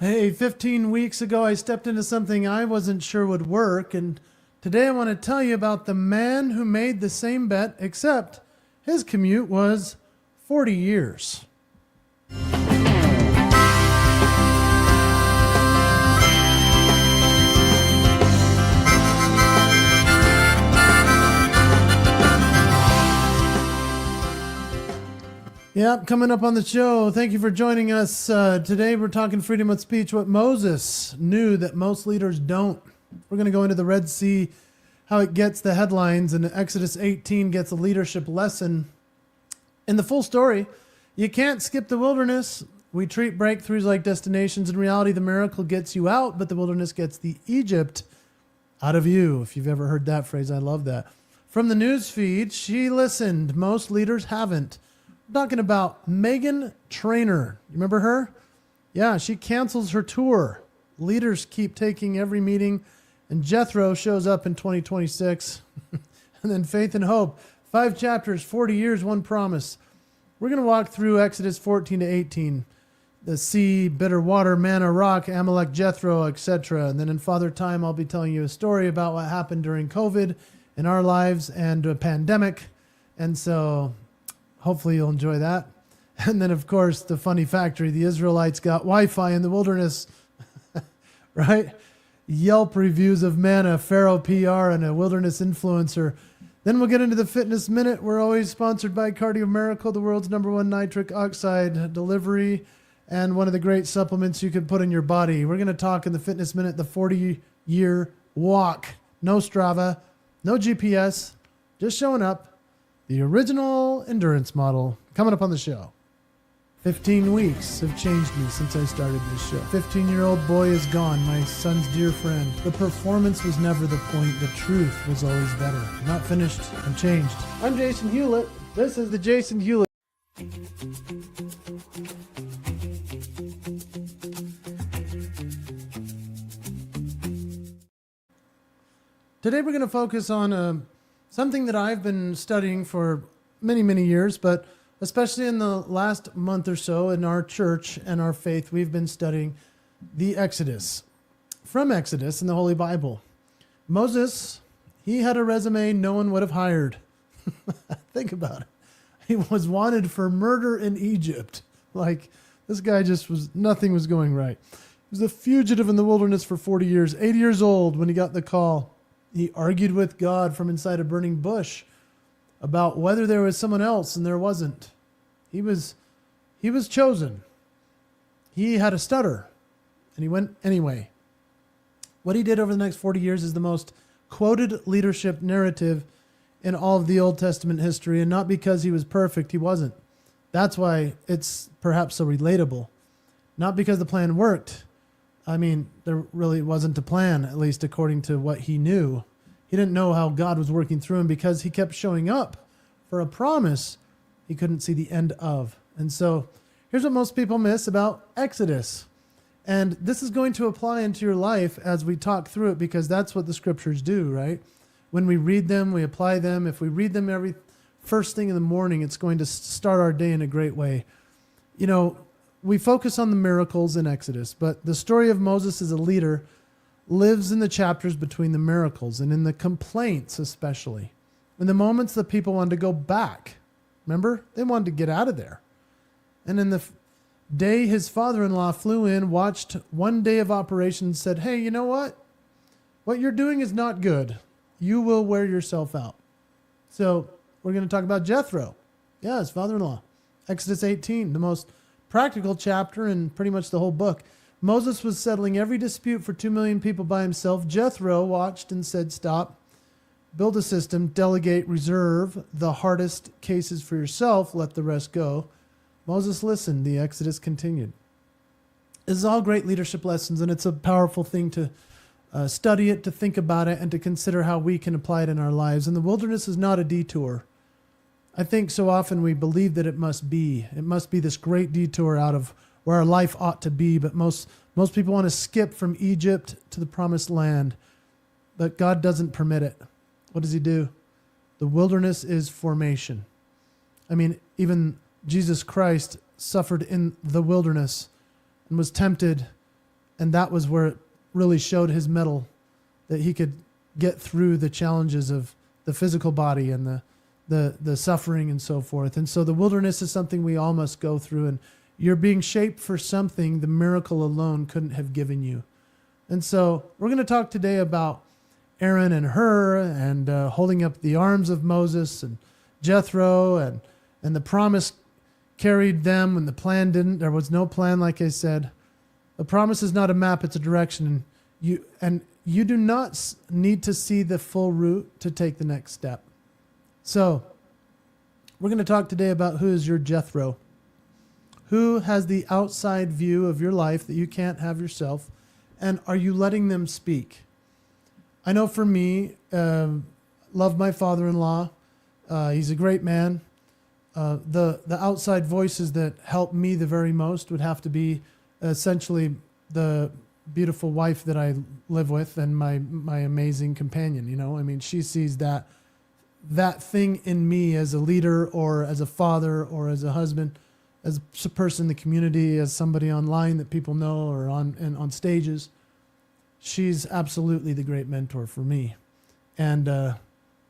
Hey, 15 weeks ago, I stepped into something I wasn't sure would work, and today I want to tell you about the man who made the same bet, except his commute was 40 years. Yep, coming up on the show. Thank you for joining us. Today we're talking freedom of speech, what Moses knew that most leaders don't. We're going to go into the Red Sea, how it gets the headlines, and Exodus 18 gets a leadership lesson. In the full story, you can't skip the wilderness. We treat breakthroughs like destinations. In reality, the miracle gets you out, but the wilderness gets the Egypt out of you. If you've ever heard that phrase, I love that. From the NEWSFEED, she listened. Most leaders haven't. I'm talking about Megan Trainor. You remember her? Yeah, she cancels her tour. Leaders keep taking every meeting, and Jethro shows up in 2026. And then Faith and Hope, 5 chapters, 40 years, 1 promise. We're going to walk through Exodus 14 to 18. The sea, bitter water, manna, rock, Amalek, Jethro, etc. And then in Father Time, I'll be telling you a story about what happened during COVID in our lives and a pandemic. And so hopefully you'll enjoy that. And then, of course, the funny factory. The Israelites got Wi-Fi in the wilderness, right? Yelp reviews of manna, Pharaoh PR, and a wilderness influencer. Then we'll get into the Fitness Minute. We're always sponsored by Cardio Miracle, the world's #1 nitric oxide delivery, and one of the great supplements you can put in your body. We're going to talk in the Fitness Minute, the 40-year walk. No Strava, no GPS, just showing up. The original endurance model coming up on the show. 15 weeks have changed me since I started this show. 15-year-old boy is gone, my son's dear friend. The performance was never the point. The truth was always better. I'm not finished. I'm changed. I'm Jason Hewlett. This is the Jason Hewlett. Today we're going to focus on something that I've been studying for many, many years, but especially in the last month or so in our church and our faith, we've been studying the Exodus. From Exodus in the Holy Bible. Moses, he had a resume no one would have hired. Think about it. He was wanted for murder in Egypt. Like, this guy nothing was going right. He was a fugitive in the wilderness for 40 years, 80 years old when he got the call. He argued with God from inside a burning bush about whether there was someone else, and there wasn't. He was chosen. He had a stutter, and he went anyway. What he did over the next 40 years is the most quoted leadership narrative in all of the Old Testament history, and not because he was perfect. He wasn't. That's why it's perhaps so relatable. Not because the plan worked. I mean, there really wasn't a plan, at least according to what he knew. He didn't know how God was working through him because he kept showing up for a promise he couldn't see the end of. And so here's what most people miss about Exodus. And this is going to apply into your life as we talk through it, because that's what the scriptures do, right? When we read them, we apply them. If we read them every first thing in the morning, it's going to start our day in a great way. You know, we focus on the miracles in Exodus, but the story of Moses as a leader lives in the chapters between the miracles and in the complaints especially. In the moments that people wanted to go back. Remember? They wanted to get out of there. And in the day his father-in-law flew in, watched one day of operations, said, hey, you know what? What you're doing is not good. You will wear yourself out. So we're going to talk about Jethro. Yeah, his father-in-law. Exodus 18, the most practical chapter in pretty much the whole book. Moses was settling every dispute for 2 million people by himself. Jethro watched and said, stop, build a system, delegate, reserve the hardest cases for yourself, let the rest go. Moses listened. The Exodus continued. This is all great leadership lessons, and it's a powerful thing to study it, to think about it, and to consider how we can apply it in our lives. And the wilderness is not a detour. I think so often we believe that it must be. It must be this great detour out of where our life ought to be, but most people want to skip from Egypt to the promised land, but God doesn't permit it. What does he do? The wilderness is formation. I mean, even Jesus Christ suffered in the wilderness and was tempted And that was where it really showed his mettle, that he could get through the challenges of the physical body and the suffering and so forth. And so the wilderness is something we all must go through, and you're being shaped for something the miracle alone couldn't have given you. And so we're going to talk today about Aaron and Hur, and holding up the arms of Moses, and Jethro, and the promise carried them when the plan didn't. There was no plan, like I said. The promise is not a map, it's a direction. And you do not need to see the full route to take the next step. So we're going to talk today about who is your Jethro. Who has the outside view of your life that you can't have yourself? And are you letting them speak? I know for me, love my father-in-law. He's a great man. The outside voices that help me the very most would have to be essentially the beautiful wife that I live with and my amazing companion. You know, I mean, she sees that thing in me as a leader, or as a father, or as a husband, as a person in the community, as somebody online that people know, or on stages. She's absolutely the great mentor for me. And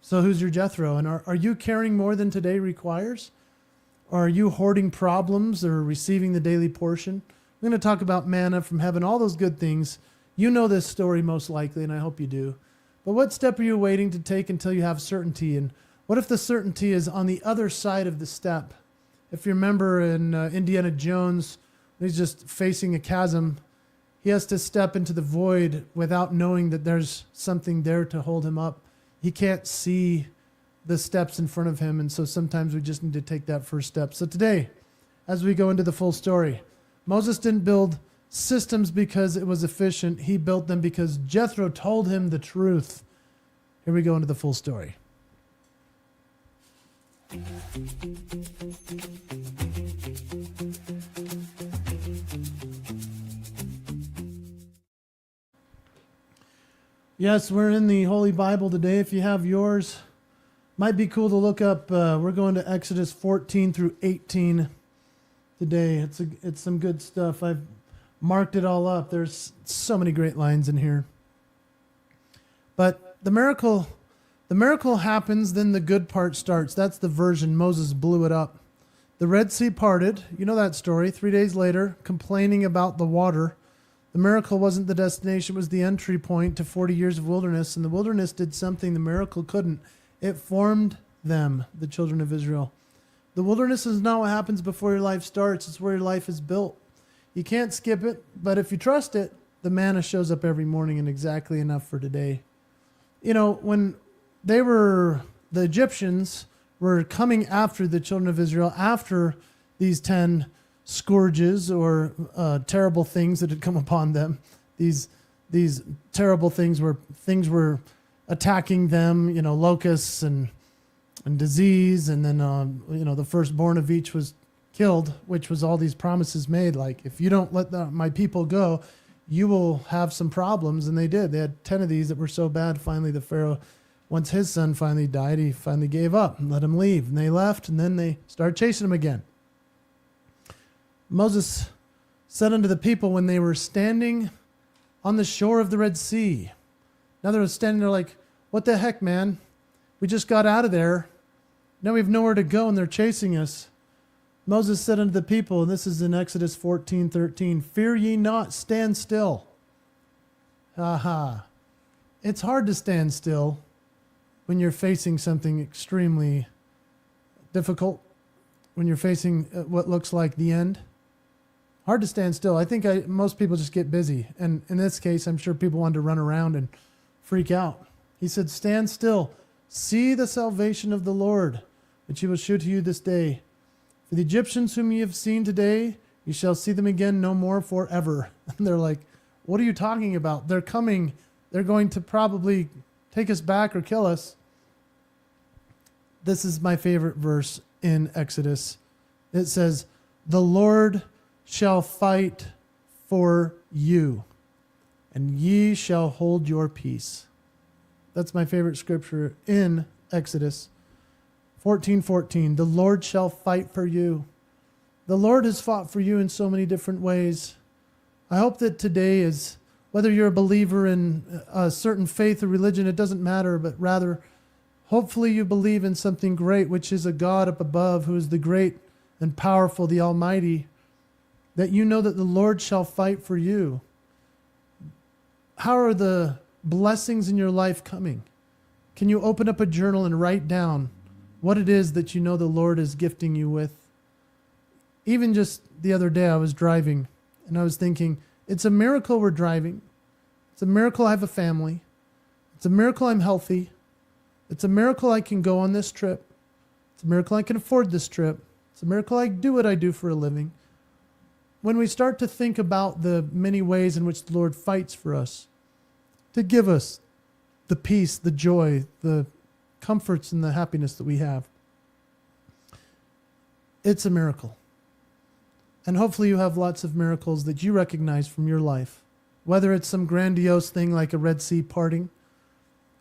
so who's your Jethro? And are you caring more than today requires? Or are you hoarding problems or receiving the daily portion? We're going to talk about manna from heaven, all those good things. You know this story most likely, and I hope you do. But what step are you waiting to take until you have certainty? And what if the certainty is on the other side of the step? If you remember in Indiana Jones, he's just facing a chasm. He has to step into the void without knowing that there's something there to hold him up. He can't see the steps in front of him, and so sometimes we just need to take that first step. So today, as we go into the full story, Moses didn't build systems because it was efficient. He built them because Jethro told him the truth. Here we go into the full story. Yes, we're in the Holy Bible today. If you have yours, might be cool to look up. We're going to Exodus 14 through 18 today. It's some good stuff. I've marked it all up. There's so many great lines in here. But the miracle happens, then the good part starts. That's the version. Moses blew it up. The Red Sea parted. You know that story. 3 days later, complaining about the water. The miracle wasn't the destination, it was the entry point to 40 years of wilderness. And the wilderness did something the miracle couldn't. It formed them, the children of Israel. The wilderness is not what happens before your life starts. It's where your life is built. You can't skip it, but if you trust it, the manna shows up every morning, and exactly enough for today. You know, when the Egyptians were coming after the children of Israel, after these 10 scourges or terrible things that had come upon them, these terrible things were attacking them, you know, locusts and disease, and then the firstborn of each was killed, which was all these promises made, like, if you don't let my people go, you will have some problems. And they did. They had 10 of these that were so bad, finally the Pharaoh, once his son finally died, he finally gave up and let him leave. And they left, and then they started chasing him again. Moses said unto the people when they were standing on the shore of the Red Sea. Now they're standing there like, what the heck, man? We just got out of there. Now we have nowhere to go, and they're chasing us. Moses said unto the people, and this is in Exodus 14:13, fear ye not, stand still. It's hard to stand still when you're facing something extremely difficult, when you're facing what looks like the end. Hard to stand still. I think most people just get busy. And in this case, I'm sure people wanted to run around and freak out. He said, stand still. See the salvation of the Lord, which he will shew to you this day. For the Egyptians whom ye have seen today, you shall see them again no more forever. And they're like, what are you talking about? They're coming. They're going to probably take us back or kill us. This is my favorite verse in Exodus. It says, the Lord shall fight for you, and ye shall hold your peace. That's my favorite scripture in Exodus 14:14. The Lord shall fight for you. The Lord has fought for you in so many different ways. I hope that today is, whether you're a believer in a certain faith or religion, it doesn't matter, but rather, hopefully you believe in something great, which is a God up above who is the great and powerful, the Almighty, that you know that the Lord shall fight for you. How are the blessings in your life coming? Can you open up a journal and write down what it is that you know the Lord is gifting you with? Even just the other day, I was driving and I was thinking, it's a miracle we're driving. It's a miracle I have a family. It's a miracle I'm healthy. It's a miracle I can go on this trip. It's a miracle I can afford this trip. It's a miracle I do what I do for a living. When we start to think about the many ways in which the Lord fights for us, to give us the peace, the joy, the comforts, and the happiness that we have, it's a miracle. And hopefully you have lots of miracles that you recognize from your life, whether it's some grandiose thing like a Red Sea parting,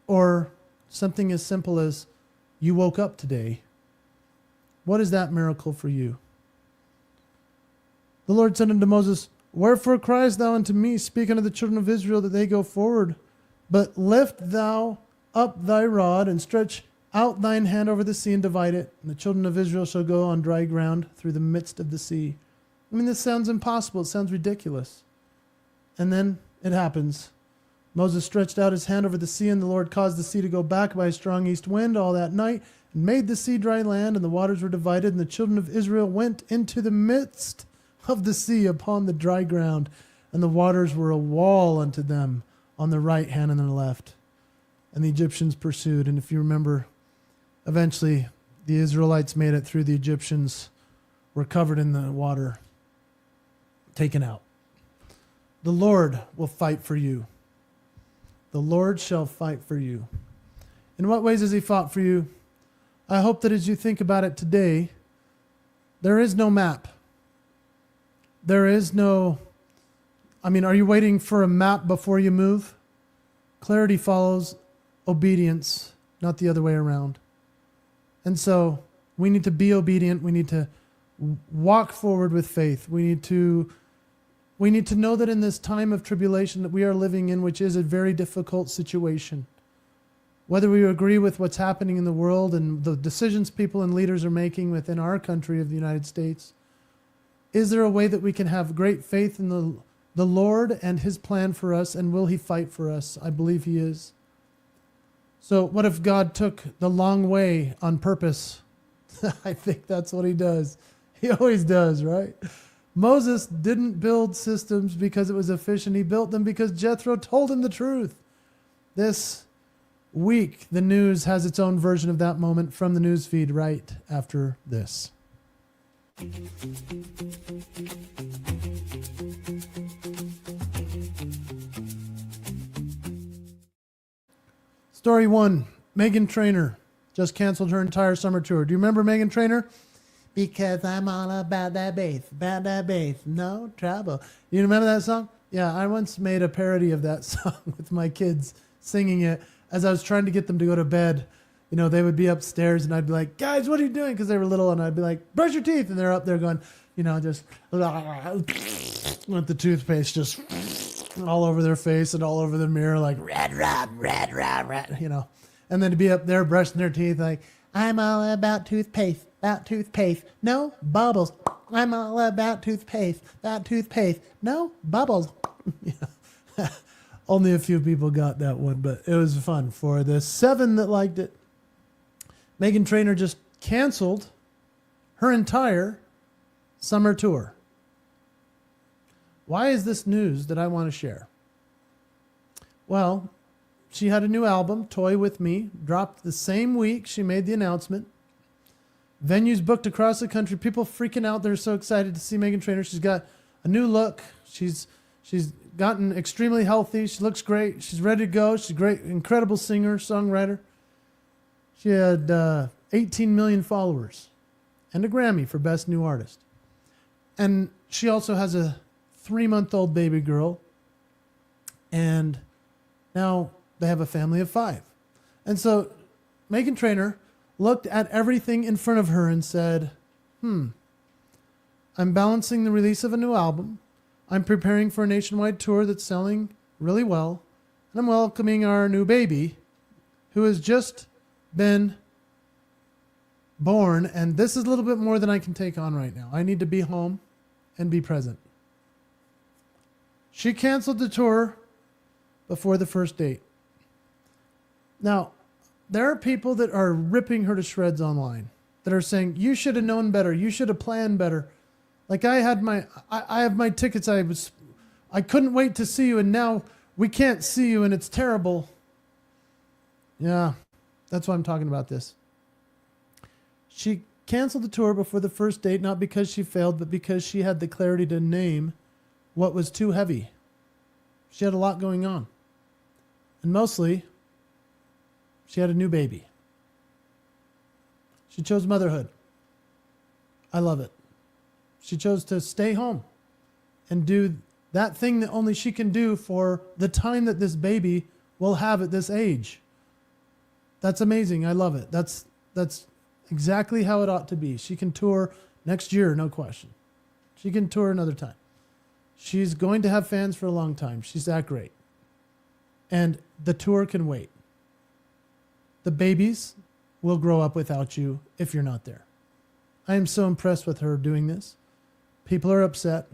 or something as simple as you woke up today. What is that miracle for you? The Lord said unto Moses, Wherefore criest thou unto me, speak unto the children of Israel that they go forward? But lift thou up thy rod, and stretch out thine hand over the sea, and divide it. And the children of Israel shall go on dry ground through the midst of the sea. I mean, this sounds impossible. It sounds ridiculous. And then it happens. Moses stretched out his hand over the sea, and the Lord caused the sea to go back by a strong east wind all that night, and made the sea dry land, and the waters were divided, and the children of Israel went into the midst of the sea upon the dry ground, and the waters were a wall unto them on the right hand and the left. And the Egyptians pursued. And if you remember, eventually the Israelites made it through. The Egyptians were covered in the water, taken out. The Lord will fight for you. The Lord shall fight for you. In what ways has he fought for you? I hope that as you think about it today, there is no map. There is no, are you waiting for a map before you move? Clarity follows obedience, not the other way around. And so we need to be obedient. We need to walk forward with faith. We need to know that in this time of tribulation that we are living in, which is a very difficult situation, whether we agree with what's happening in the world and the decisions people and leaders are making within our country of the United States, is there a way that we can have great faith in the Lord and his plan for us, and will he fight for us? I believe he is. So what if God took the long way on purpose? I think that's what he does. He always does, right? Moses didn't build systems because it was efficient. He built them because Jethro told him the truth. This week, the news has its own version of that moment from the NEWSFEED right after this. Story 1, Meghan Trainor just canceled her entire summer tour. Do you remember Meghan Trainor? Because I'm all about that bass, no trouble. You remember that song? Yeah, I once made a parody of that song with my kids singing it as I was trying to get them to go to bed. You know, they would be upstairs and I'd be like, guys, what are you doing? Because they were little, and I'd be like, brush your teeth. And they're up there going, just with the toothpaste just all over their face and all over the mirror, like red, and then to be up there brushing their teeth like, I'm all about toothpaste, no bubbles. I'm all about toothpaste, no bubbles. Only a few people got that one, but it was fun. For the 7 that liked it, Meghan Trainor just canceled her entire summer tour. Why is this news that I want to share? Well, she had a new album, Toy With Me, dropped the same week she made the announcement. Venues booked across the country. People freaking out. They're so excited to see Meghan Trainor. She's got a new look. She's gotten extremely healthy. She looks great. She's ready to go. She's a great, incredible singer, songwriter. She had 18 million followers and a Grammy for Best New Artist. And she also has a 3-month-old baby girl. And now they have a family of 5. And so Meghan Trainor looked at everything in front of her and said, I'm balancing the release of a new album I'm preparing for a nationwide tour that's selling really well. And I'm welcoming our new baby who has just been born. And this is a little bit more than I can take on right now. I need to be home and be present. She canceled the tour before the first date. Now, there are people that are ripping her to shreds online that are saying, you should have known better. You should have planned better. Like I have my tickets. I couldn't wait to see you. And now we can't see you and it's terrible. Yeah, that's why I'm talking about this. She canceled the tour before the first date, not because she failed, but because she had the clarity to name what was too heavy. She had a lot going on. And mostly, she had a new baby. She chose motherhood. I love it. She chose to stay home and do that thing that only she can do for the time that this baby will have at this age. That's amazing. I love it. That's exactly how it ought to be. She can tour next year, no question. She can tour another time. She's going to have fans for a long time. She's that great. And the tour can wait. The babies will grow up without you if you're not there. I am so impressed with her doing this. People are upset.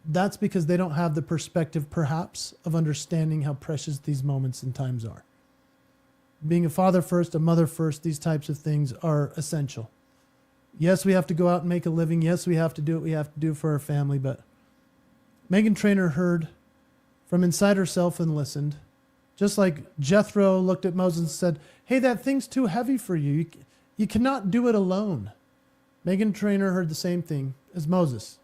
That's because they don't have the perspective, perhaps, of understanding how precious these moments and times are. Being a father first, a mother first, these types of things are essential. Yes, we have to go out and make a living. Yes, we have to do what we have to do for our family. But Meghan Trainor heard from inside herself and listened. Just like Jethro looked at Moses and said, hey, that thing's too heavy for you. You cannot do it alone. Meghan Trainor heard the same thing as Moses.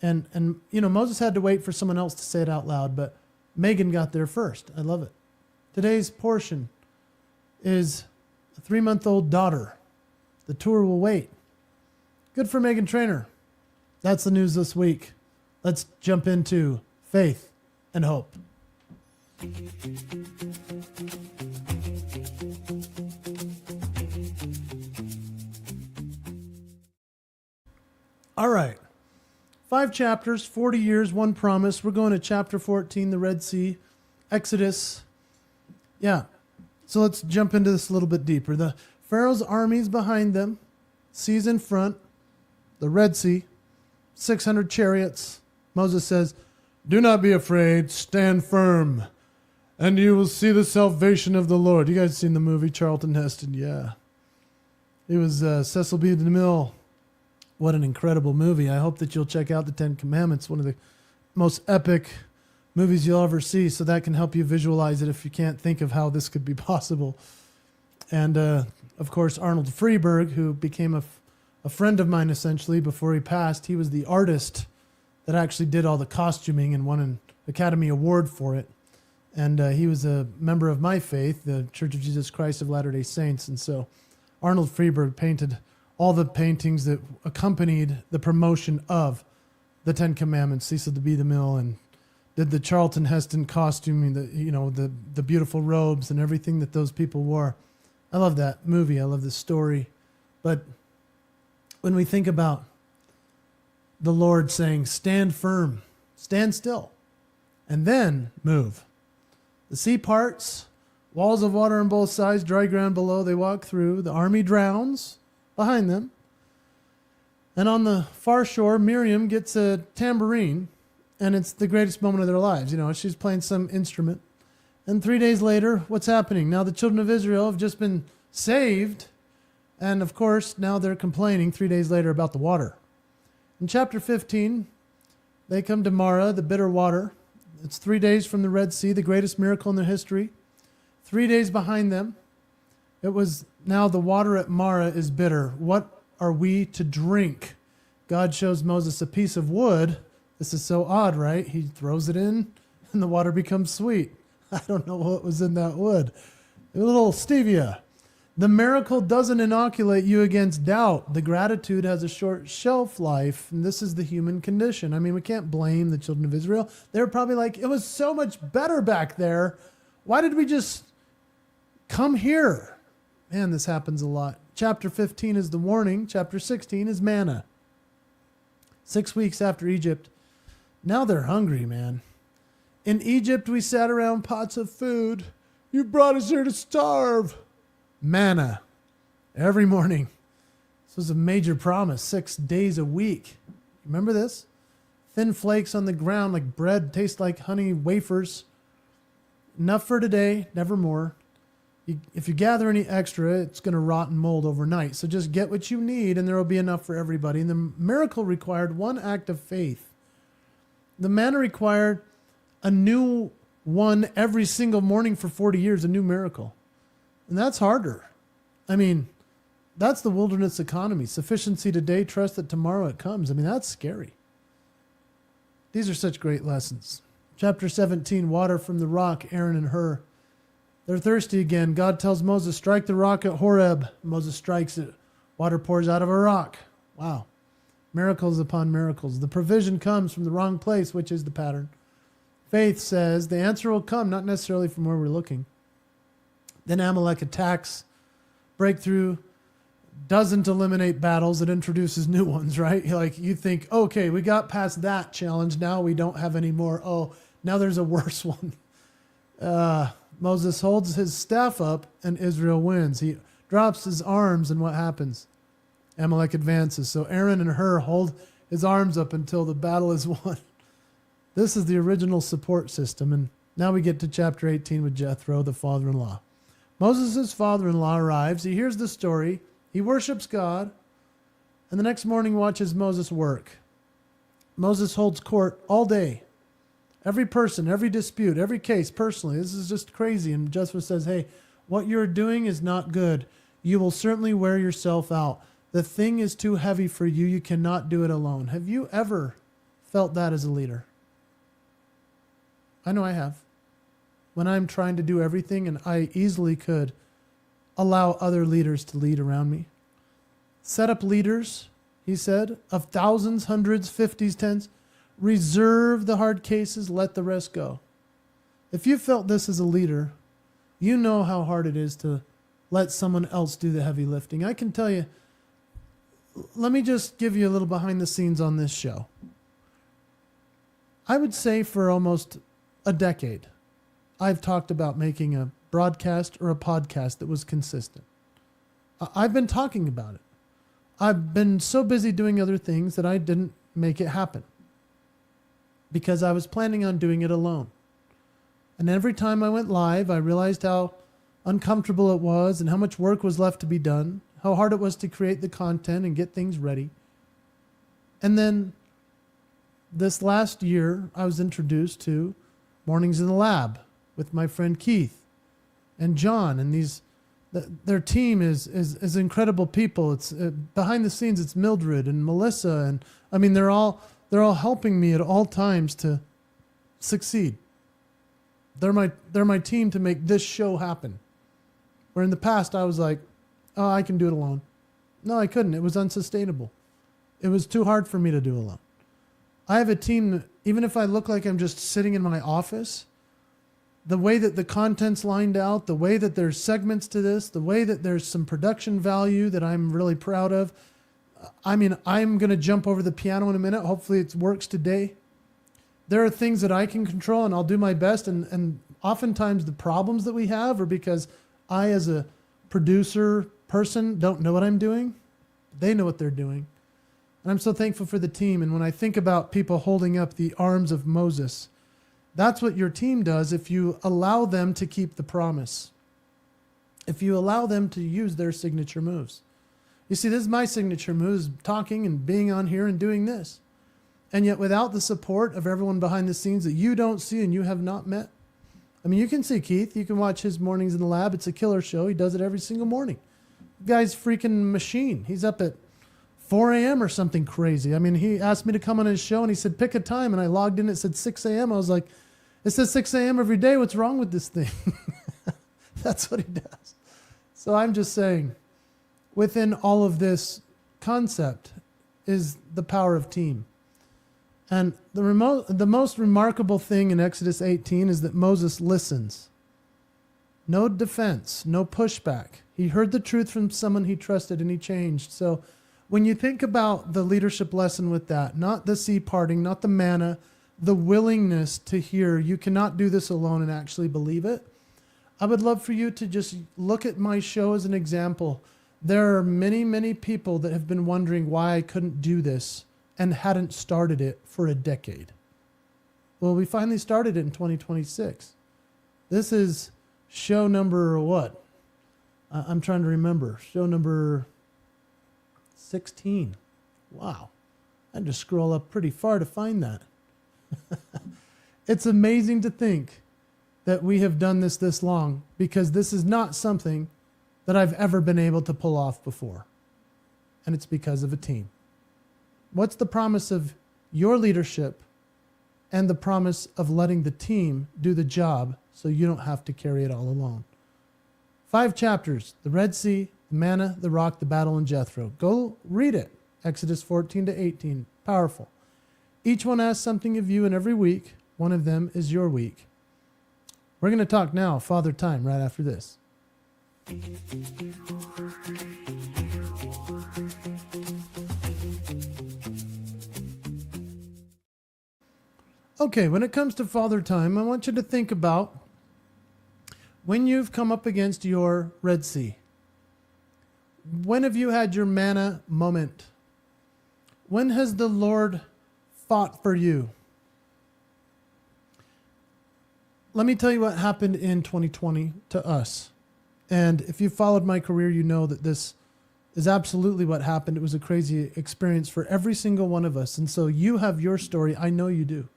And you know, Moses had to wait for someone else to say it out loud, but Meghan got there first. I love it. Today's portion is a 3-month-old daughter. The tour will wait. Good for Meghan Trainor. That's the news this week. Let's jump into faith and hope. All right. 5 chapters, 40 years, 1 promise. We're going to chapter 14, the Red Sea, Exodus. Yeah. So let's jump into this a little bit deeper. The Pharaoh's armies behind them, seas in front, the Red Sea, 600 chariots. Moses says, do not be afraid, stand firm, and you will see the salvation of the Lord. You guys seen the movie Charlton Heston? Yeah. It was Cecil B. DeMille. What an incredible movie. I hope that you'll check out the 10 Commandments, one of the most epic movies you'll ever see, so that can help you visualize it if you can't think of how this could be possible. And, of course, Arnold Freeberg, who became a friend of mine, essentially, before he passed. He was the artist that actually did all the costuming and won an Academy Award for it. And he was a member of my faith, the Church of Jesus Christ of Latter-day Saints. And so Arnold Freeberg painted all the paintings that accompanied the promotion of the 10 Commandments, Cecil B. DeMille, and did the Charlton Heston costuming, the beautiful robes and everything that those people wore. I love that movie. I love the story. But when we think about the Lord saying, stand firm, stand still, and then move. The sea parts, walls of water on both sides, dry ground below, they walk through. The army drowns behind them. And on the far shore, Miriam gets a tambourine, and it's the greatest moment of their lives. You know, she's playing some instrument. And 3 days later, what's happening? Now the children of Israel have just been saved, and of course, now they're complaining 3 days later about the water. In chapter 15, they come to Marah, the bitter water. It's 3 days from the Red Sea, the greatest miracle in their history. 3 days behind them, it was now the water at Marah is bitter. What are we to drink? God shows Moses a piece of wood. This is so odd, right? He throws it in and the water becomes sweet. I don't know what was in that wood. A little stevia. The miracle doesn't inoculate you against doubt. The gratitude has a short shelf life, and this is the human condition. I mean, we can't blame the children of Israel. They're probably like, it was so much better back there. Why did we just come here? Man, this happens a lot. Chapter 15 is the warning. Chapter 16 is manna. 6 weeks after Egypt, now they're hungry, man. In Egypt, we sat around pots of food. You brought us here to starve. Manna every morning. This was a major promise, 6 days a week. Remember this? Thin flakes on the ground like bread, taste like honey wafers. Enough for today, never more. If you gather any extra, it's going to rot and mold overnight. So just get what you need and there will be enough for everybody. And the miracle required one act of faith. The manna required a new one every single morning for 40 years, a new miracle. And that's harder. I mean, that's the wilderness economy. Sufficiency today, trust that tomorrow it comes. I mean, that's scary. These are such great lessons. Chapter 17, water from the rock, Aaron and Hur. They're thirsty again. God tells Moses, strike the rock at Horeb. Moses strikes it. Water pours out of a rock. Wow. Miracles upon miracles. The provision comes from the wrong place, which is the pattern. Faith says the answer will come, not necessarily from where we're looking. Then Amalek attacks. Breakthrough doesn't eliminate battles. It introduces new ones, right? Like you think, okay, we got past that challenge. Now we don't have any more. Oh, now there's a worse one. Moses holds his staff up and Israel wins. He drops his arms and what happens? Amalek advances. So Aaron and Hur hold his arms up until the battle is won. This is the original support system. And now we get to chapter 18 with Jethro, the father-in-law. Moses' father-in-law arrives. He hears the story. He worships God. And the next morning watches Moses work. Moses holds court all day. Every person, every dispute, every case personally. This is just crazy. And Jethro says, hey, what you're doing is not good. You will certainly wear yourself out. The thing is too heavy for you. You cannot do it alone. Have you ever felt that as a leader? I know I have. When I'm trying to do everything and I easily could allow other leaders to lead around me. Set up leaders, he said, of thousands, hundreds, 50s, 10s. Reserve the hard cases, let the rest go. If you felt this as a leader, you know how hard it is to let someone else do the heavy lifting. I can tell you, let me just give you a little behind the scenes on this show. I would say for almost a decade, I've talked about making a broadcast or a podcast that was consistent. I've been talking about it. I've been so busy doing other things that I didn't make it happen because I was planning on doing it alone. And every time I went live, I realized how uncomfortable it was and how much work was left to be done, how hard it was to create the content and get things ready. And then this last year, I was introduced to Mornings in the Lab with my friend Keith and John, and their team is incredible people. It's behind the scenes. It's Mildred and Melissa, and I mean they're all helping me at all times to succeed. They're my team to make this show happen. Where in the past I was like, oh, I can do it alone. No, I couldn't. It was unsustainable. It was too hard for me to do alone. I have a team that, even if I look like I'm just sitting in my office, the way that the content's lined out, the way that there's segments to this, the way that there's some production value that I'm really proud of. I mean, I'm going to jump over the piano in a minute. Hopefully it works today. There are things that I can control and I'll do my best. And oftentimes the problems that we have are because I, as a producer person, don't know what I'm doing. They know what they're doing. And I'm so thankful for the team. And when I think about people holding up the arms of Moses, that's what your team does if you allow them to keep the promise. If you allow them to use their signature moves. You see, this is my signature moves, talking and being on here and doing this. And yet without the support of everyone behind the scenes that you don't see and you have not met. I mean, you can see Keith. You can watch his Mornings in the Lab. It's a killer show. He does it every single morning. The guy's freaking machine. He's up at 4 a.m. or something crazy. I mean, he asked me to come on his show and he said, pick a time. And I logged in. It said 6 a.m. I was like, it says 6 a.m. every day. What's wrong with this thing? That's what he does. So I'm just saying, within all of this concept is the power of team. And the most remarkable thing in Exodus 18 is that Moses listens. No defense, no pushback. He heard the truth from someone he trusted and he changed. So When you think about the leadership lesson with that, not the sea parting, not the manna, the willingness to hear, you cannot do this alone and actually believe it. I would love for you to just look at my show as an example. There are many, many people that have been wondering why I couldn't do this and hadn't started it for a decade. Well, we finally started it in 2026. This is show number what? I'm trying to remember. Show number 16. Wow. I had to scroll up pretty far to find that. It's amazing to think that we have done this long, because this is not something that I've ever been able to pull off before. And it's because of a team. What's the promise of your leadership and the promise of letting the team do the job so you don't have to carry it all alone? 5 chapters: the Red Sea, the manna, the rock, the battle, and Jethro. Go read it. Exodus 14 to 18. Powerful. Each one asks something of you, and every week, one of them is your week. We're going to talk now, Father Time, right after this. Okay, when it comes to Father Time, I want you to think about when you've come up against your Red Sea. When have you had your manna moment? When has the Lord fought for you? Let me tell you what happened in 2020 to us. And if you followed my career, you know that this is absolutely what happened. It was a crazy experience for every single one of us. And so you have your story. I know you do.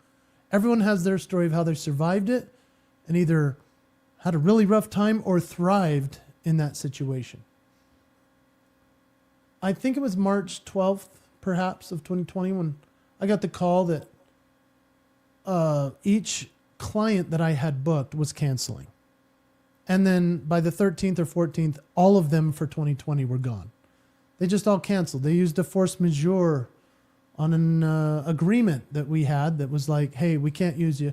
Everyone has their story of how they survived it and either had a really rough time or thrived in that situation. I think it was March 12th, perhaps, of 2020 when I got the call that each client that I had booked was canceling. And then by the 13th or 14th, all of them for 2020 were gone. They just all canceled. They used a force majeure on an agreement that we had that was like, hey, we can't use you.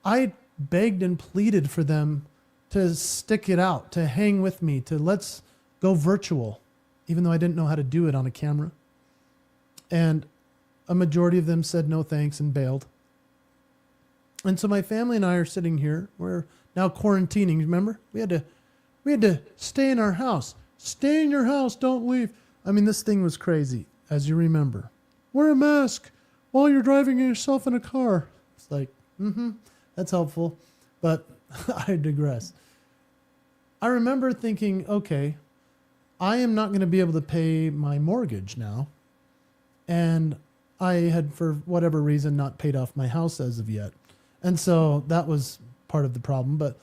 I begged and pleaded for them to stick it out, to hang with me, to let's go virtual, even though I didn't know how to do it on a camera. And a majority of them said no thanks and bailed. And so my family and I are sitting here. We're now quarantining. Remember? We had to stay in our house. Stay in your house. Don't leave. I mean, this thing was crazy, as you remember. Wear a mask while you're driving yourself in a car. It's like, that's helpful. But I digress. I remember thinking, okay, I am not going to be able to pay my mortgage now. And I had, for whatever reason, not paid off my house as of yet. And so that was part of the problem. But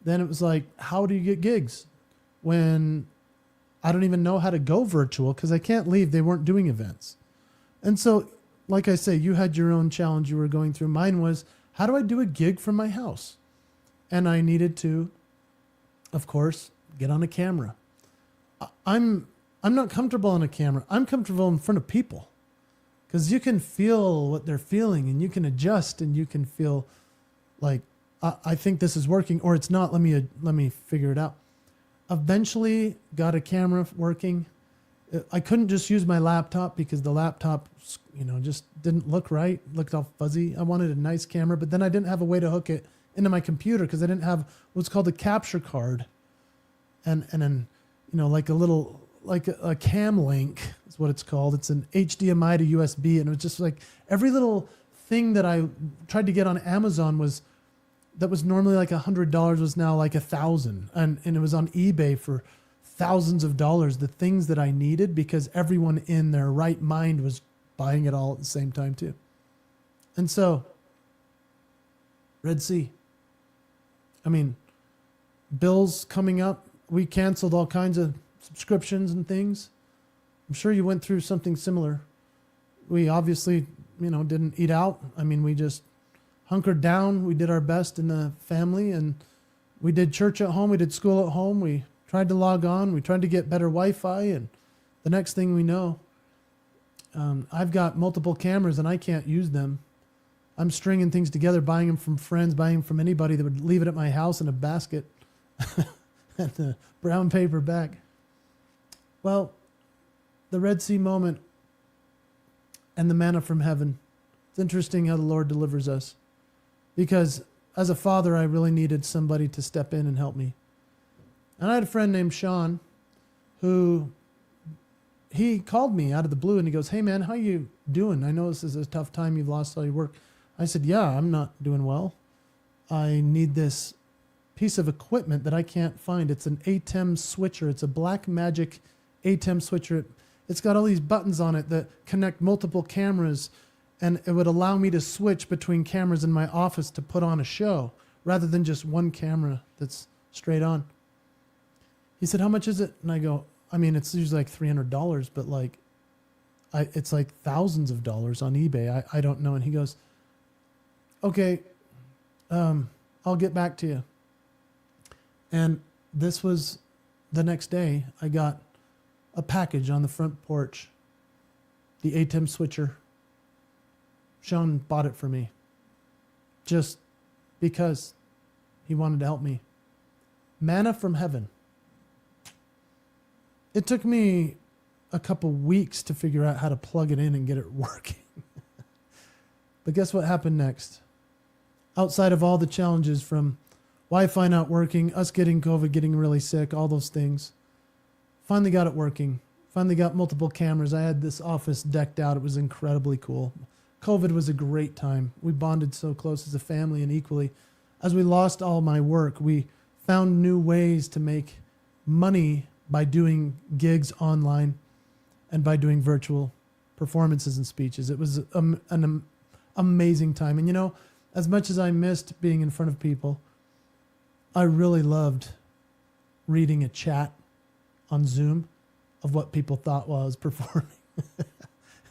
then it was like, how do you get gigs when I don't even know how to go virtual because I can't leave? They weren't doing events. And so, like I say, you had your own challenge you were going through. Mine was, how do I do a gig from my house? And I needed to, of course, get on a camera. I'm not comfortable on a camera. I'm comfortable in front of people because you can feel what they're feeling and you can adjust and you can feel like, I think this is working or it's not. Let me figure it out. Eventually got a camera working. I couldn't just use my laptop because the laptop, just didn't look right. Looked all fuzzy. I wanted a nice camera, but then I didn't have a way to hook it into my computer because I didn't have what's called a capture card. And then, like a cam link is what it's called. It's an HDMI to USB. And it was just like every little thing that I tried to get on Amazon that was normally like $100 was now like $1,000. And it was on eBay for thousands of dollars, the things that I needed because everyone in their right mind was buying it all at the same time too. And so, Red Sea. I mean, bills coming up. We canceled all kinds of subscriptions and things. I'm sure you went through something similar. We obviously, didn't eat out. I mean, we just hunkered down. We did our best in the family and we did church at home. We did school at home. We tried to log on. We tried to get better Wi-Fi. And the next thing we know, I've got multiple cameras and I can't use them. I'm stringing things together, buying them from friends, buying them from anybody that would leave it at my house in a basket and the brown paper bag. Well, the Red Sea moment and the manna from heaven. It's interesting how the Lord delivers us. Because as a father, I really needed somebody to step in and help me. And I had a friend named Sean who, he called me out of the blue and he goes, "Hey man, how you doing? I know this is a tough time. You've lost all your work." I said, "Yeah, I'm not doing well. I need this piece of equipment that I can't find. It's an ATEM switcher. It's a Black Magic ATEM switcher. It's got all these buttons on it that connect multiple cameras, and it would allow me to switch between cameras in my office to put on a show rather than just one camera that's straight on." He said, "How much is it?" And I go, "I mean, it's usually like $300, but like, it's like thousands of dollars on eBay. I don't know." And he goes, "Okay, I'll get back to you." And this was the next day. I got a package on the front porch, the ATEM switcher. Sean bought it for me just because he wanted to help me. Manna from heaven. It took me a couple weeks to figure out how to plug it in and get it working. But guess what happened next? Outside of all the challenges from Wi-Fi not working, us getting COVID, getting really sick, all those things, finally got it working. Finally got multiple cameras. I had this office decked out. It was incredibly cool. COVID was a great time. We bonded so close as a family, and equally, as we lost all my work, we found new ways to make money by doing gigs online and by doing virtual performances and speeches. It was an amazing time. And you know, as much as I missed being in front of people, I really loved reading a chat on Zoom of what people thought while I was performing.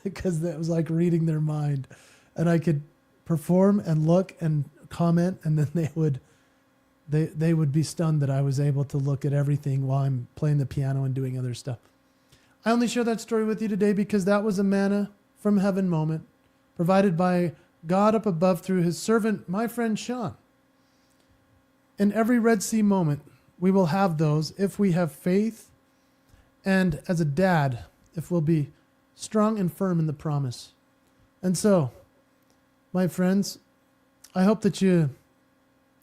Because that was like reading their mind. And I could perform and look and comment, and then they would be stunned that I was able to look at everything while I'm playing the piano and doing other stuff. I only share that story with you today because that was a manna from heaven moment provided by God up above through his servant, my friend Sean. In every Red Sea moment, we will have those if we have faith, and as a dad, if we'll be strong and firm in the promise. And so, my friends, I hope that you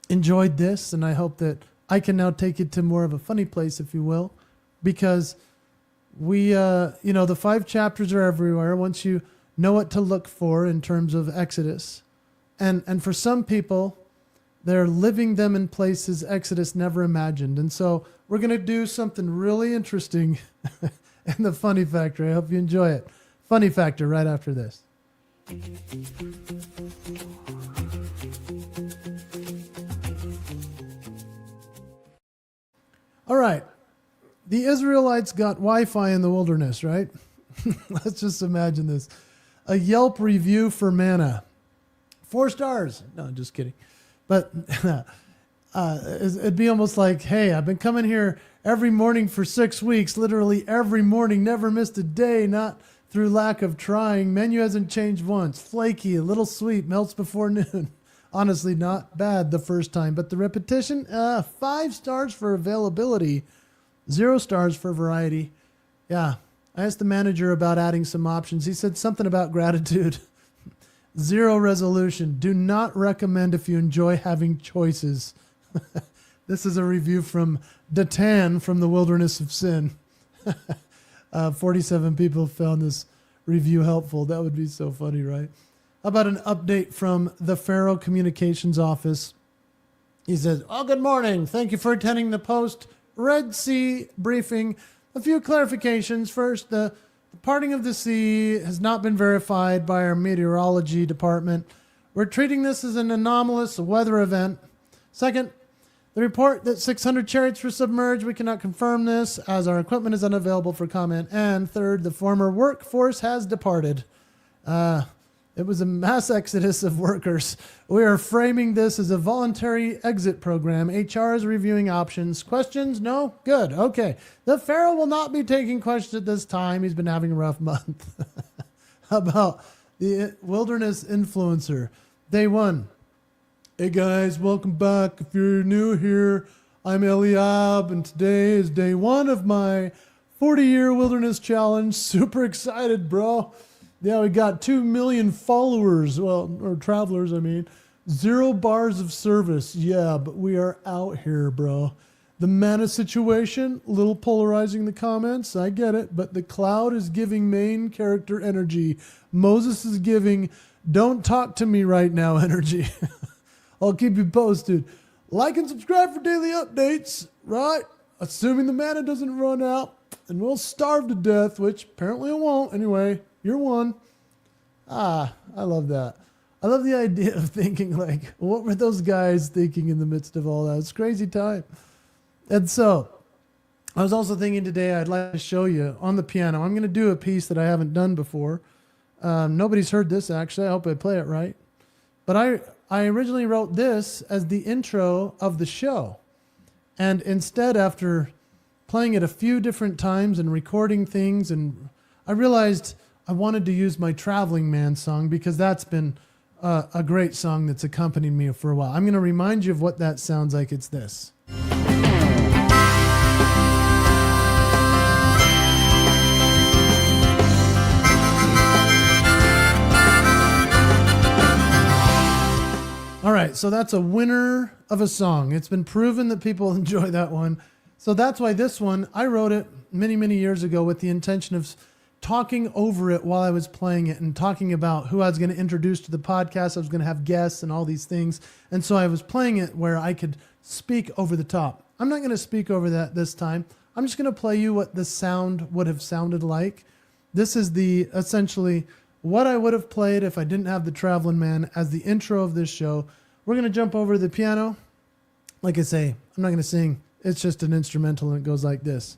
enjoyed this, and I hope that I can now take it to more of a funny place, if you will, because we, the 5 chapters are everywhere once you know what to look for in terms of Exodus. And for some people, they're living them in places Exodus never imagined. And so we're going to do something really interesting in the Funny Factor. I hope you enjoy it. Funny Factor right after this. All right. The Israelites got Wi-Fi in the wilderness, right? Let's just imagine this. A Yelp review for manna. 4 stars. No, just kidding. But it'd be almost like, "Hey, I've been coming here every morning for 6 weeks, literally every morning, never missed a day, not through lack of trying. Menu hasn't changed once. Flaky, a little sweet, melts before noon." Honestly, not bad the first time, but the repetition, 5 stars for availability, 0 stars for variety. Yeah, I asked the manager about adding some options. He said something about gratitude. 0 resolution. Do not recommend if you enjoy having choices. This is a review from Datan from the Wilderness of Sin. 47 people found this review helpful. That would be so funny, right? How about an update from the Pharaoh Communications Office? He says, "Oh, good morning. Thank you for attending the post-Red Sea briefing. A few clarifications. First, the parting of the sea has not been verified by our meteorology department. We're treating this as an anomalous weather event. Second, the report that 600 chariots were submerged, we cannot confirm this as our equipment is unavailable for comment. And third, the former workforce has departed. It was a mass exodus of workers. We are framing this as a voluntary exit program. HR is reviewing options. Questions? No? Good. Okay. The Pharaoh will not be taking questions at this time. He's been having a rough month." How about the wilderness influencer? Day 1. "Hey guys, welcome back. If you're new here, I'm Eliab, and today is day 1 of my 40-year wilderness challenge. Super excited, bro. Yeah, we got 2 million followers. Well, or travelers, I mean. 0 bars of service. Yeah, but we are out here, bro. The mana situation, a little polarizing the comments. I get it. But the cloud is giving main character energy. Moses is giving don't talk to me right now energy. I'll keep you posted. Like and subscribe for daily updates, right? Assuming the mana doesn't run out and we'll starve to death, which apparently it won't. Anyway, you're one. I love that. I love the idea of thinking like, what were those guys thinking in the midst of all that? It's a crazy time. And so I was also thinking today I'd like to show you on the piano. I'm going to do a piece that I haven't done before. Nobody's heard this actually. I hope I play it right. But I originally wrote this as the intro of the show. And instead, after playing it a few different times and recording things, and I realized I wanted to use my Traveling Man song because that's been a great song that's accompanied me for a while. I'm going to remind you of what that sounds like. It's this. All right, so that's a winner of a song. It's been proven that people enjoy that one. So that's why this one, I wrote it many, many years ago with the intention of talking over it while I was playing it and talking about who I was going to introduce to the podcast. I was going to have guests and all these things. And so I was playing it where I could speak over the top. I'm not going to speak over that this time. I'm just going to play you what the sound would have sounded like. This is the essentially what I would have played if I didn't have the Traveling Man as the intro of this show. We're going to jump over to the piano. Like I say, I'm not going to sing. It's just an instrumental and it goes like this.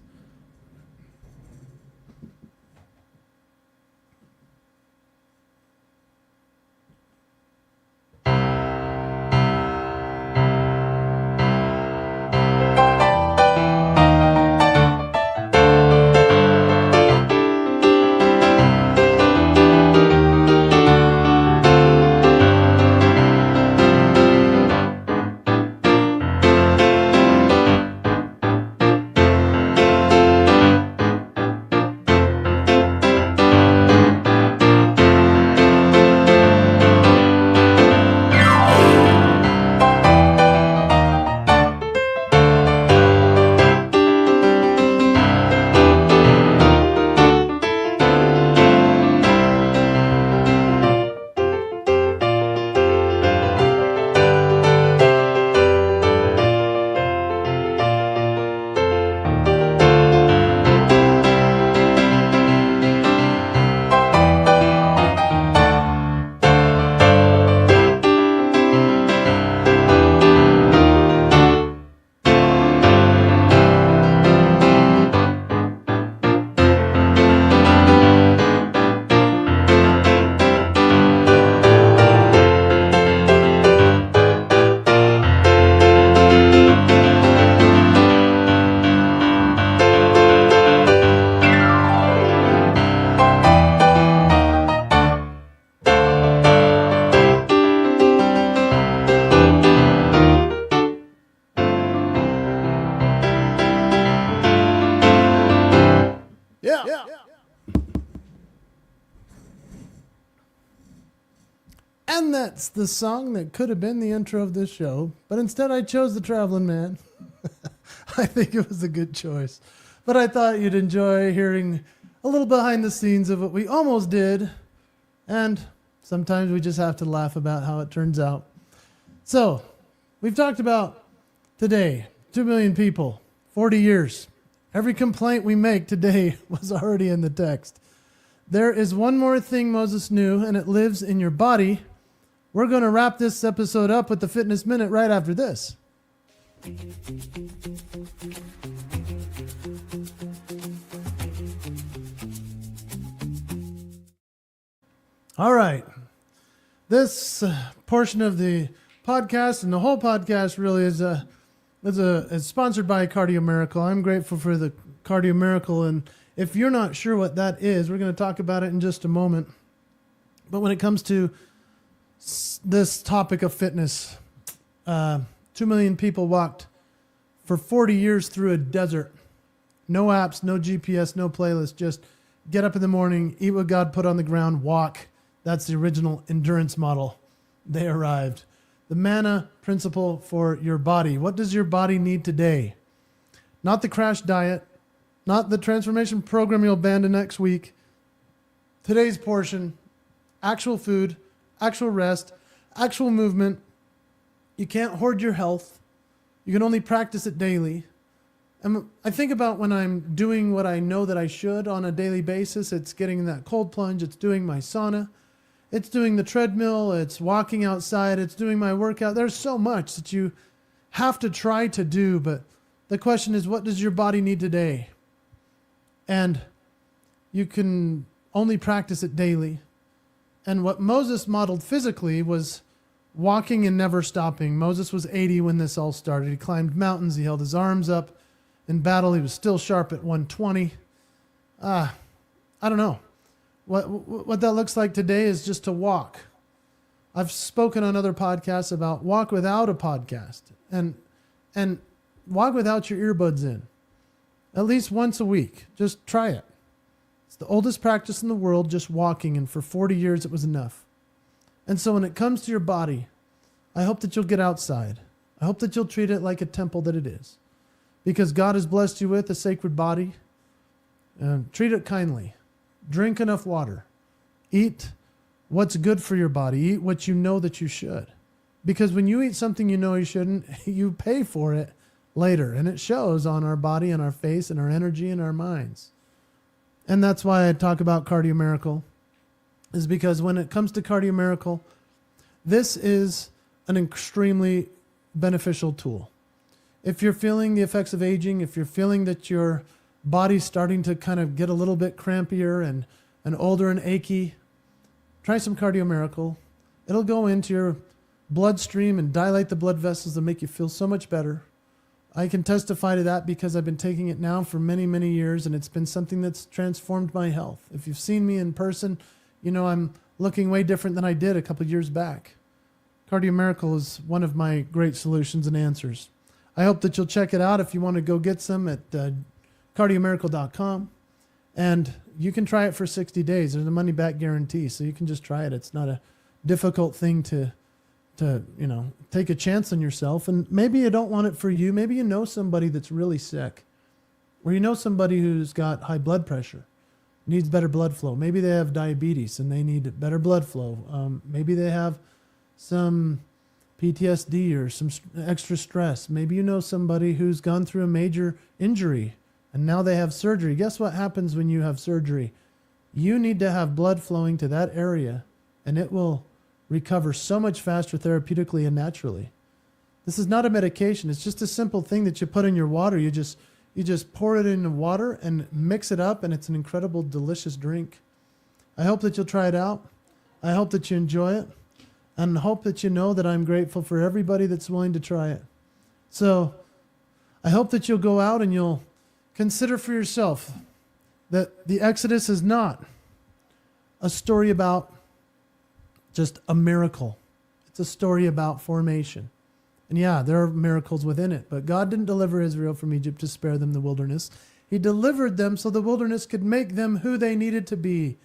And that's the song that could have been the intro of this show, but instead I chose the Traveling Man. I think it was a good choice. But I thought you'd enjoy hearing a little behind the scenes of what we almost did, and sometimes we just have to laugh about how it turns out. So, we've talked about today, 2 million people, 40 years. Every complaint we make today was already in the text. There is one more thing Moses knew, and it lives in your body. We're going to wrap this episode up with the Fitness Minute right after this. All right. This portion of the podcast and the whole podcast really is sponsored by Cardio Miracle. I'm grateful for the Cardio Miracle, and if you're not sure what that is, we're going to talk about it in just a moment. But when it comes to this topic of fitness, 2 million people walked for 40 years through a desert. No apps, no GPS, no playlist. Just get up in the morning, eat what God put on the ground, walk. That's the original endurance model. They arrived. The manna principle for your body. What does your body need today? Not the crash diet, not the transformation program you'll abandon next week. Today's portion, actual food, actual rest, actual movement. You can't hoard your health. You can only practice it daily. And I think about when I'm doing what I know that I should on a daily basis. It's getting that cold plunge. It's doing my sauna. It's doing the treadmill. It's walking outside. It's doing my workout. There's so much that you have to try to do. But the question is, what does your body need today? And you can only practice it daily. And what Moses modeled physically was walking and never stopping. Moses was 80 when this all started. He climbed mountains. He held his arms up in battle. He was still sharp at 120. I don't know. What that looks like today is just to walk. I've spoken on other podcasts about walk without a podcast and walk without your earbuds in. At least once a week. Just try it. It's the oldest practice in the world, just walking, and for 40 years it was enough. And so when it comes to your body, I hope that you'll get outside. I hope that you'll treat it like a temple that it is. Because God has blessed you with a sacred body. Treat it kindly. Drink enough water. Eat what's good for your body. Eat what you know that you should. Because when you eat something you know you shouldn't, you pay for it later. And it shows on our body and our face and our energy and our minds. And that's why I talk about Cardio Miracle. Is because when it comes to Cardio Miracle, this is an extremely beneficial tool. If you're feeling the effects of aging, if you're feeling that your body's starting to kind of get a little bit crampier and older and achy, try some Cardio Miracle. It'll go into your bloodstream and dilate the blood vessels and make you feel so much better. I can testify to that because I've been taking it now for many, many years, and it's been something that's transformed my health. If you've seen me in person, you know I'm looking way different than I did a couple of years back. Cardio Miracle is one of my great solutions and answers. I hope that you'll check it out if you want to go get some at cardiomiracle.com. And you can try it for 60 days. There's a money-back guarantee, so you can just try it. It's not a difficult thing to take a chance on yourself. And maybe you don't want it for you. Maybe you know somebody that's really sick. Or you know somebody who's got high blood pressure, needs better blood flow. Maybe they have diabetes and they need better blood flow. Maybe they have some PTSD or some extra stress. Maybe you know somebody who's gone through a major injury and now they have surgery. Guess what happens when you have surgery? You need to have blood flowing to that area, and it will recover so much faster therapeutically and naturally. This is not a medication. It's just a simple thing that you put in your water. You just pour it in the water and mix it up, and it's an incredible, delicious drink. I hope that you'll try it out. I hope that you enjoy it. And hope that you know that I'm grateful for everybody that's willing to try it. So I hope that you'll go out and you'll consider for yourself that the Exodus is not a story about just a miracle. It's a story about formation. And yeah, there are miracles within it, but God didn't deliver Israel from Egypt to spare them the wilderness. He delivered them so the wilderness could make them who they needed to be.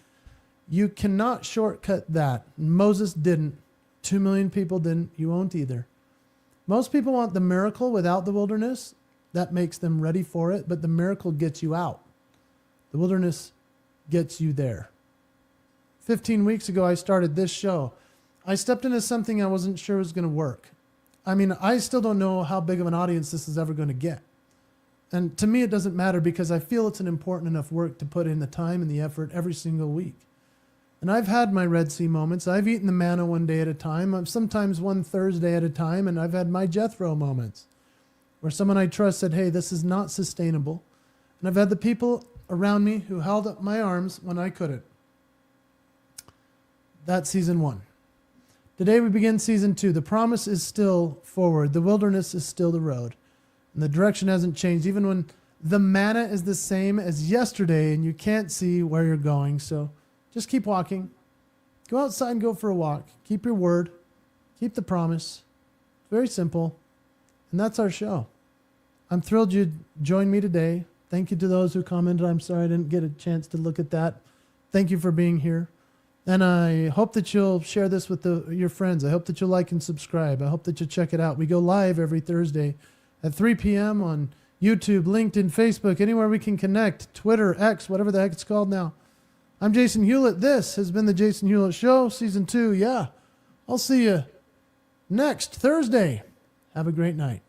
You cannot shortcut that. Moses didn't. 2 million people didn't. You won't either. Most people want the miracle without the wilderness. That makes them ready for it, but the miracle gets you out. The wilderness gets you there. 15 weeks ago, I started this show. I stepped into something I wasn't sure was going to work. I mean, I still don't know how big of an audience this is ever going to get. And to me, it doesn't matter because I feel it's an important enough work to put in the time and the effort every single week. And I've had my Red Sea moments. I've eaten the manna one day at a time, sometimes one Thursday at a time, and I've had my Jethro moments where someone I trust said, hey, this is not sustainable. And I've had the people around me who held up my arms when I couldn't. That's season 1. Today we begin season 2. The promise is still forward. The wilderness is still the road. And the direction hasn't changed, even when the manna is the same as yesterday and you can't see where you're going. So just keep walking. Go outside and go for a walk. Keep your word. Keep the promise. Very simple. And that's our show. I'm thrilled you joined me today. Thank you to those who commented. I'm sorry I didn't get a chance to look at that. Thank you for being here. And I hope that you'll share this with your friends. I hope that you'll like and subscribe. I hope that you'll check it out. We go live every Thursday at 3 p.m. on YouTube, LinkedIn, Facebook, anywhere we can connect, Twitter, X, whatever the heck it's called now. I'm Jason Hewlett. This has been the Jason Hewlett Show, Season 2. Yeah, I'll see you next Thursday. Have a great night.